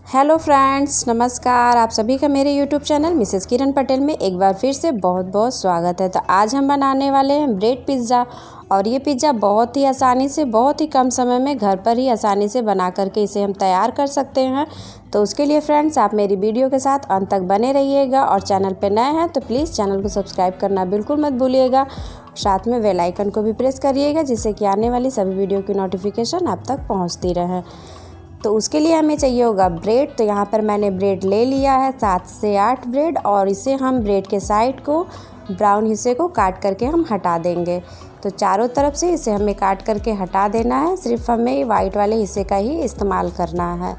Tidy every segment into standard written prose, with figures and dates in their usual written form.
Hello friends, नमस्कार। आप सभी का मेरे यूट्यूब चैनल मिसेस किरण पटेल में एक बार फिर से बहुत बहुत स्वागत है। तो आज हम बनाने वाले हैं ब्रेड पिज़्ज़ा। और ये पिज़्ज़ा बहुत ही आसानी से, बहुत ही कम समय में घर पर ही आसानी से बना करके इसे हम तैयार कर सकते हैं। तो उसके लिए फ्रेंड्स, आप मेरी वीडियो के साथ अंत तक बने रहिएगा। और चैनल पर नए हैं तो प्लीज़ चैनल को सब्सक्राइब करना बिल्कुल मत भूलिएगा। साथ में बेल आइकन को भी प्रेस करिएगा, जिससे कि आने वाली सभी वीडियो की नोटिफिकेशन आप तक पहुँचती रहे। तो उसके लिए हमें चाहिए होगा ब्रेड। तो यहाँ पर मैंने ब्रेड ले लिया है 7 से 8 ब्रेड, और इसे हम ब्रेड के साइड को, ब्राउन हिस्से को काट करके हम हटा देंगे। तो चारों तरफ से इसे हमें काट करके हटा देना है। सिर्फ हमें वाइट वाले हिस्से का ही इस्तेमाल करना है।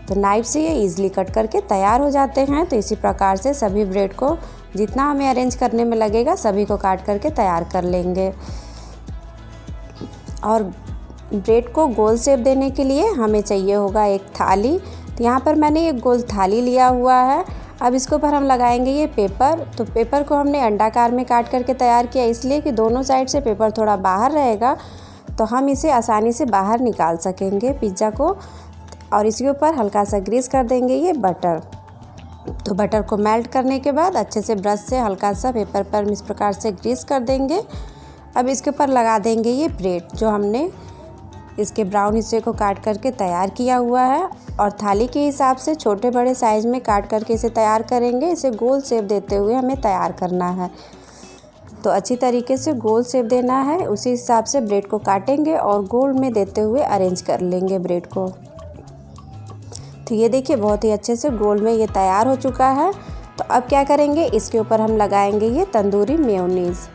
तो नाइफ से ये ईज़िली कट करके तैयार हो जाते हैं। तो इसी प्रकार से सभी ब्रेड को जितना हमें अरेंज करने में लगेगा सभी को काट करके तैयार कर लेंगे। और ब्रेड को गोल शेप देने के लिए हमें चाहिए होगा एक थाली। तो यहाँ पर मैंने एक गोल थाली लिया हुआ है। अब इसके ऊपर हम लगाएंगे ये पेपर। तो पेपर को हमने अंडाकार में काट करके तैयार किया, इसलिए कि दोनों साइड से पेपर थोड़ा बाहर रहेगा, तो हम इसे आसानी से बाहर निकाल सकेंगे पिज़्ज़ा को। और इसके ऊपर हल्का सा ग्रीस कर देंगे ये बटर। तो बटर को मेल्ट करने के बाद अच्छे से ब्रश से हल्का सा पेपर पर इस प्रकार से ग्रीस कर देंगे। अब इसके ऊपर लगा देंगे ये ब्रेड, जो हमने इसके ब्राउन हिस्से को काट करके तैयार किया हुआ है। और थाली के हिसाब से छोटे बड़े साइज़ में काट करके इसे तैयार करेंगे। इसे गोल शेप देते हुए हमें तैयार करना है। तो अच्छी तरीके से गोल शेप देना है, उसी हिसाब से ब्रेड को काटेंगे और गोल में देते हुए अरेंज कर लेंगे ब्रेड को। तो ये देखिए, बहुत ही अच्छे से गोल में ये तैयार हो चुका है। तो अब क्या करेंगे, इसके ऊपर हम लगाएंगे ये तंदूरी मेयोनीज़।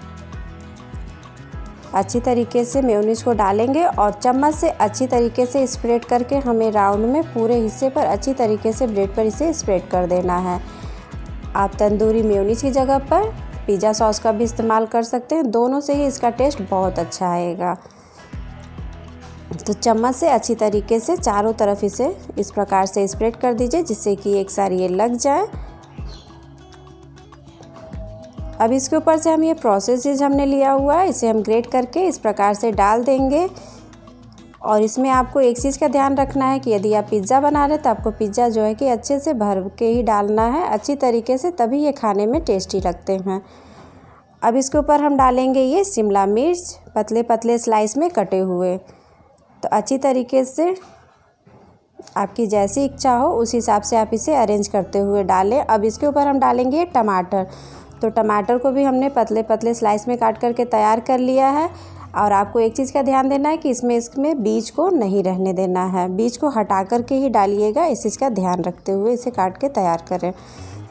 अच्छी तरीके से मेयोनीज को डालेंगे और चम्मच से अच्छी तरीके से स्प्रेड करके हमें राउंड में पूरे हिस्से पर अच्छी तरीके से ब्रेड पर इसे स्प्रेड कर देना है। आप तंदूरी मेयोनीज की जगह पर पिज़्ज़ा सॉस का भी इस्तेमाल कर सकते हैं, दोनों से ही इसका टेस्ट बहुत अच्छा आएगा। तो चम्मच से अच्छी तरीके से चारों तरफ इसे इस प्रकार से स्प्रेड कर दीजिए, जिससे कि एक साथ ये लग जाए। अब इसके ऊपर से हम ये प्रोसेस चीज़ हमने लिया हुआ है, इसे हम ग्रेट करके इस प्रकार से डाल देंगे। और इसमें आपको एक चीज़ का ध्यान रखना है कि यदि आप पिज़्ज़ा बना रहे हैं तो आपको पिज़्ज़ा जो है कि अच्छे से भर के ही डालना है, अच्छी तरीके से, तभी ये खाने में टेस्टी लगते हैं। अब इसके ऊपर हम डालेंगे ये शिमला मिर्च, पतले पतले स्लाइस में कटे हुए। तो अच्छी तरीके से आपकी जैसी इच्छा हो उस हिसाब से आप इसे अरेंज करते हुए डालें। अब इसके ऊपर हम डालेंगे टमाटर। तो टमाटर को भी हमने पतले पतले स्लाइस में काट करके तैयार कर लिया है। और आपको एक चीज़ का ध्यान देना है कि इसमें बीज को नहीं रहने देना है, बीज को हटा करके ही डालिएगा। इस चीज़ का ध्यान रखते हुए इसे काट के तैयार करें।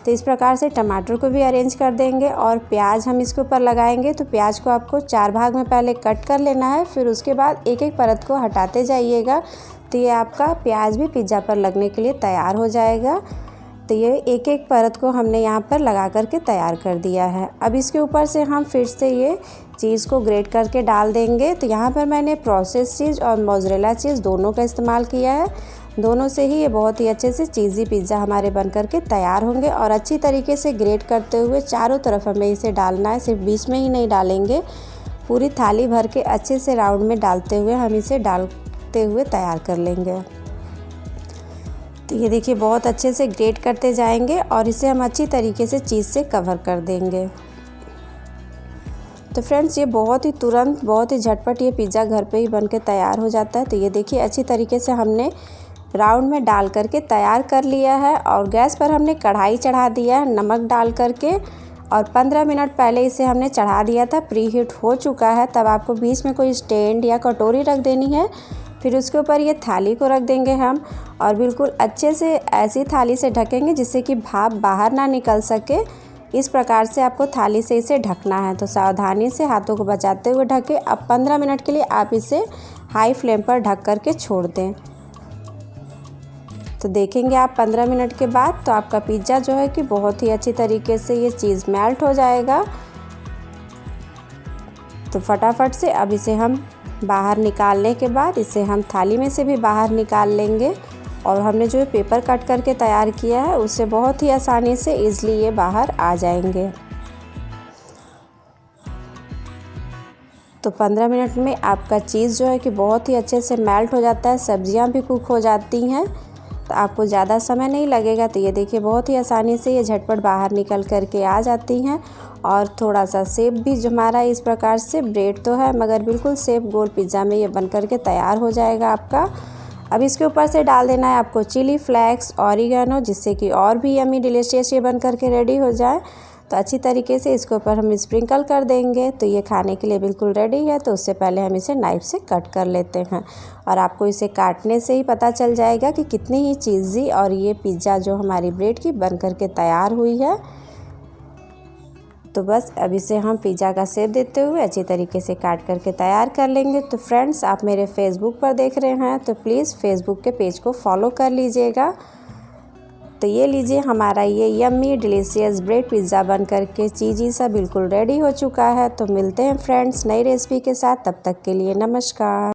तो इस प्रकार से टमाटर को भी अरेंज कर देंगे। और प्याज हम इसके ऊपर लगाएंगे। तो प्याज को आपको 4 भाग में पहले कट कर लेना है, फिर उसके बाद एक एक परत को हटाते जाइएगा। तो ये आपका प्याज भी पिज़्ज़ा पर लगने के लिए तैयार हो जाएगा। तो ये एक एक परत को हमने यहाँ पर लगा करके तैयार कर दिया है। अब इसके ऊपर से हम फिर से ये चीज़ को ग्रेट करके डाल देंगे। तो यहाँ पर मैंने प्रोसेस चीज़ और मोज़रेला चीज़ दोनों का इस्तेमाल किया है। दोनों से ही ये बहुत ही अच्छे से चीज़ी पिज़्ज़ा हमारे बन करके तैयार होंगे। और अच्छी तरीके से ग्रेट करते हुए चारों तरफ हमें इसे डालना है, सिर्फ बीच में ही नहीं डालेंगे, पूरी थाली भर के अच्छे से राउंड में डालते हुए हम इसे डालते हुए तैयार कर लेंगे। तो ये देखिए, बहुत अच्छे से ग्रेट करते जाएंगे और इसे हम अच्छी तरीके से चीज़ से कवर कर देंगे। तो फ्रेंड्स, ये बहुत ही तुरंत, बहुत ही झटपट ये पिज़्ज़ा घर पे ही बन के तैयार हो जाता है। तो ये देखिए, अच्छी तरीके से हमने राउंड में डाल करके तैयार कर लिया है। और गैस पर हमने कढ़ाई चढ़ा दिया है नमक डाल करके। और 15 मिनट पहले इसे हमने चढ़ा दिया था, प्री हीट हो चुका है। तब आपको बीच में कोई स्टैंड या कटोरी रख देनी है। फिर उसके ऊपर ये थाली को रख देंगे हम, और बिल्कुल अच्छे से ऐसी थाली से ढकेंगे जिससे कि भाप बाहर ना निकल सके। इस प्रकार से आपको थाली से इसे ढकना है। तो सावधानी से हाथों को बचाते हुए ढकें। अब 15 मिनट के लिए आप इसे हाई फ्लेम पर ढक करके छोड़ दें। तो देखेंगे आप 15 मिनट के बाद तो आपका पिज़्ज़ा जो है कि बहुत ही अच्छी तरीके से ये चीज़ मेल्ट हो जाएगा। तो फटाफट से अब इसे हम बाहर निकालने के बाद इसे हम थाली में से भी बाहर निकाल लेंगे। और हमने जो पेपर कट करके तैयार किया है उससे बहुत ही आसानी से ईज़िली ये बाहर आ जाएंगे। तो 15 मिनट में आपका चीज़ जो है कि बहुत ही अच्छे से मेल्ट हो जाता है, सब्जियां भी कुक हो जाती हैं। आपको ज़्यादा समय नहीं लगेगा। तो ये देखिए बहुत ही आसानी से ये झटपट बाहर निकल कर के आ जाती हैं। और थोड़ा सा शेप भी जो हमारा इस प्रकार से ब्रेड तो है मगर बिल्कुल शेप गोल पिज़्ज़ा में ये बन कर के तैयार हो जाएगा आपका। अब इसके ऊपर से डाल देना है आपको चिली फ्लेक्स, ऑरिगेनो, जिससे कि और भी यम्मी डिलीशियस ये बन कर के रेडी हो जाए। तो अच्छी तरीके से इसके ऊपर हम स्प्रिंकल कर देंगे। तो ये खाने के लिए बिल्कुल रेडी है। तो उससे पहले हम इसे नाइफ़ से कट कर लेते हैं और आपको इसे काटने से ही पता चल जाएगा कि कितनी ही चीज़ी और ये पिज़्ज़ा जो हमारी ब्रेड की बन कर के तैयार हुई है। तो बस अब इसे हम पिज़्ज़ा का शेप देते हुए अच्छी तरीके से काट करके तैयार कर लेंगे। तो फ्रेंड्स, आप मेरे फेसबुक पर देख रहे हैं तो प्लीज़ फेसबुक के पेज को फॉलो कर लीजिएगा। तो ये लीजिए, हमारा ये यम्मी डिलीशियस ब्रेड पिज़्ज़ा बन करके चीज़ी सा बिल्कुल रेडी हो चुका है। तो मिलते हैं फ्रेंड्स नई रेसिपी के साथ, तब तक के लिए नमस्कार।